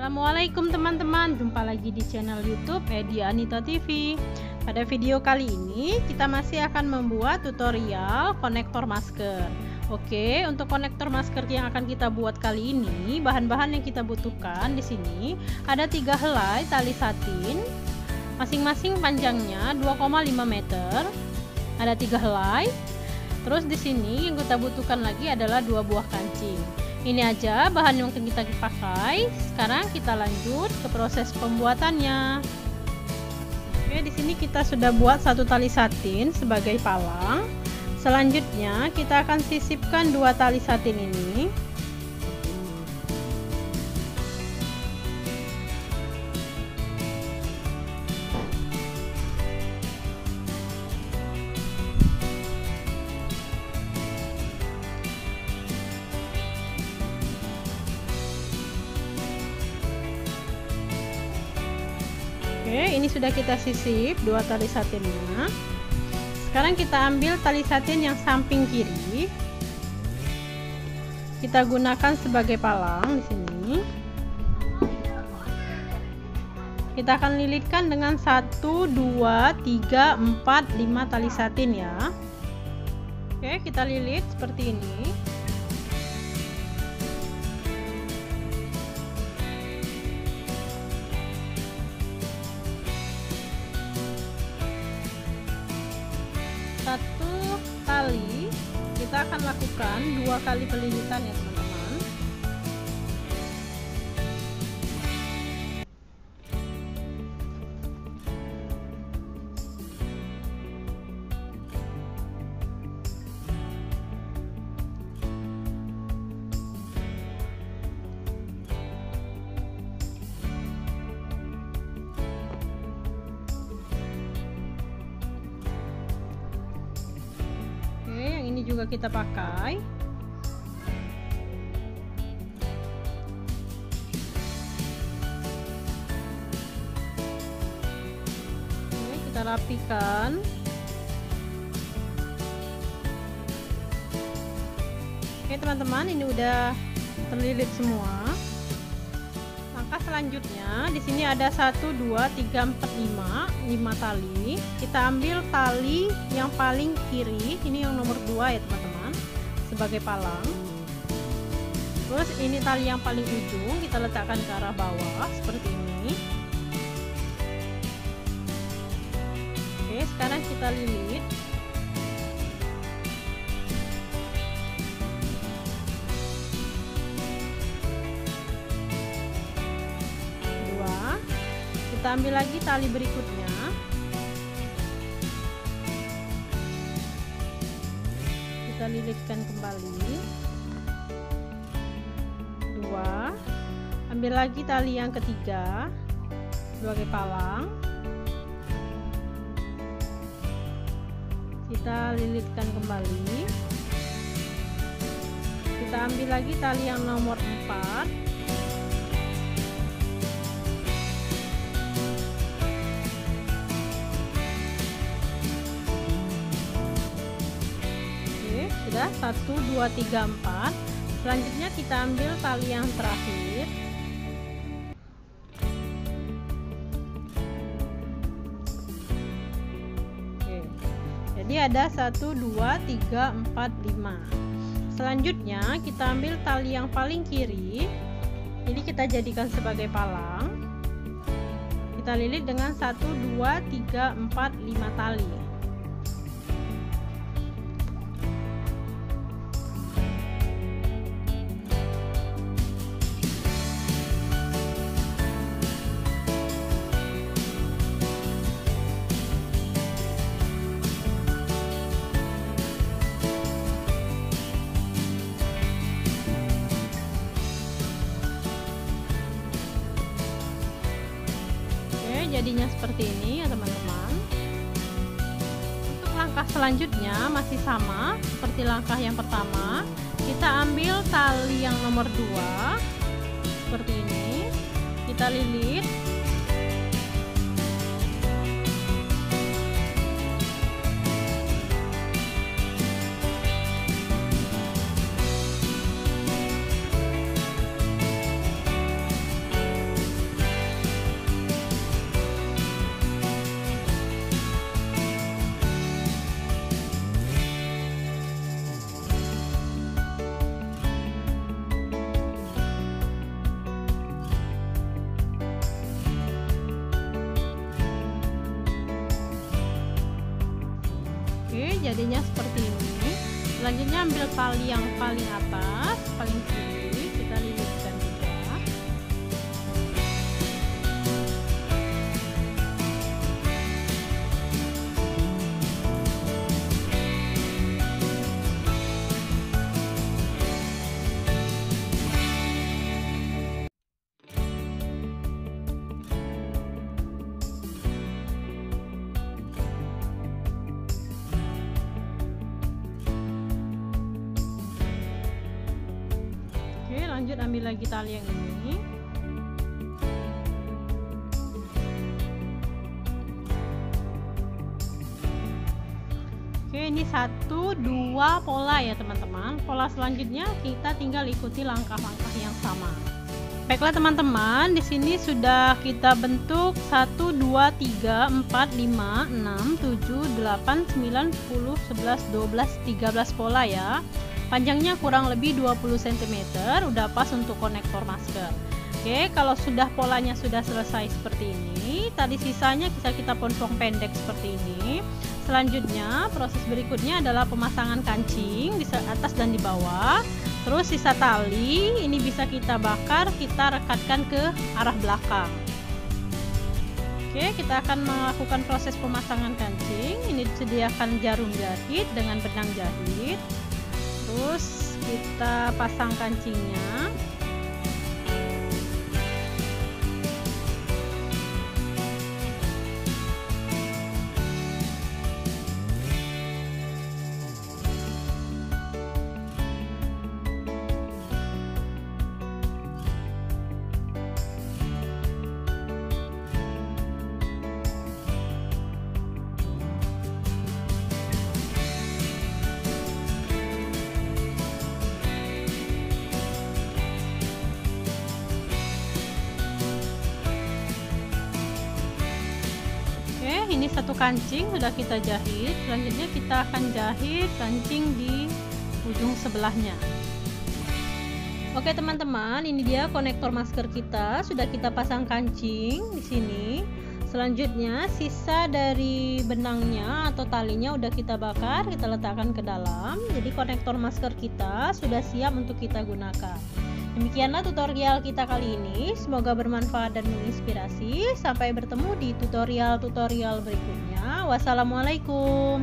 Assalamualaikum teman-teman, jumpa lagi di channel YouTube Edi Anita TV. Pada video kali ini kita masih akan membuat tutorial konektor masker. Oke, untuk konektor masker yang akan kita buat kali ini, bahan-bahan yang kita butuhkan di sini ada 3 helai tali satin, masing-masing panjangnya 2,5 meter. Ada 3 helai. Terus di sini yang kita butuhkan lagi adalah 2 buah kancing. Ini aja bahan yang akan kita pakai. Sekarang kita lanjut ke proses pembuatannya. Oke, di sini kita sudah buat 1 tali satin sebagai palang. Selanjutnya kita akan sisipkan 2 tali satin ini. Oke, ini sudah kita sisip 2 tali satinnya. Sekarang kita ambil tali satin yang samping kiri. Kita gunakan sebagai palang di sini. Kita akan lilitkan dengan 1, 2, 3, 4, 5 tali satin ya. Oke, kita lilit seperti ini. Satu tali kita akan lakukan 2 kali pelilitan ya teman-teman. Ini juga kita pakai. Oke, kita rapikan. Oke teman-teman, ini udah terlilit semua. Langkah selanjutnya di sini ada 1, 2, 3, 4, 5 tali. Kita ambil tali yang paling kiri, ini yang nomor 2 ya teman-teman, sebagai palang. Terus ini tali yang paling ujung kita letakkan ke arah bawah seperti ini. Oke, sekarang kita lilit. Kita ambil lagi tali berikutnya. Kita lilitkan kembali. 2. Ambil lagi tali yang ketiga sebagai palang. Kita lilitkan kembali. Kita ambil lagi tali yang nomor 4. Sudah 1, 2, 3, 4. Selanjutnya kita ambil tali yang terakhir. Oke. Jadi ada 1, 2, 3, 4, 5. Selanjutnya kita ambil tali yang paling kiri. Ini kita jadikan sebagai palang. Kita lilit dengan 1, 2, 3, 4, 5 tali. Jadinya seperti ini ya teman-teman. Untuk langkah selanjutnya masih sama seperti langkah yang pertama. Kita ambil tali yang nomor 2 seperti ini. Kita lilit. jadinya seperti ini. Selanjutnya ambil tali yang paling atas, paling kiri, kita lilitkan juga. Lanjut ambil lagi tali yang ini. Oke, ini 1, 2 pola ya teman-teman. Pola selanjutnya kita tinggal ikuti langkah-langkah yang sama. Baiklah teman-teman, di sini sudah kita bentuk 1, 2, 3, 4, 5, 6, 7, 8, 9, 10, 11, 12, 13 pola ya. Panjangnya kurang lebih 20 cm, udah pas untuk konektor masker. Oke, kalau sudah polanya sudah selesai seperti ini, tadi sisanya bisa kita pontong pendek seperti ini. Selanjutnya, proses berikutnya adalah pemasangan kancing di atas dan di bawah. Terus sisa tali ini bisa kita bakar, kita rekatkan ke arah belakang. Oke, kita akan melakukan proses pemasangan kancing. Ini disediakan jarum jahit dengan benang jahit. Terus kita pasang kancingnya. Ini satu kancing sudah kita jahit. Selanjutnya kita akan jahit kancing di ujung sebelahnya. Oke teman-teman, ini dia konektor masker kita. Sudah kita pasang kancing di sini. Selanjutnya sisa dari benangnya atau talinya udah kita bakar, kita letakkan ke dalam. Jadi konektor masker kita sudah siap untuk kita gunakan. Demikianlah tutorial kita kali ini, semoga bermanfaat dan menginspirasi. Sampai bertemu di tutorial-tutorial berikutnya. Wassalamualaikum.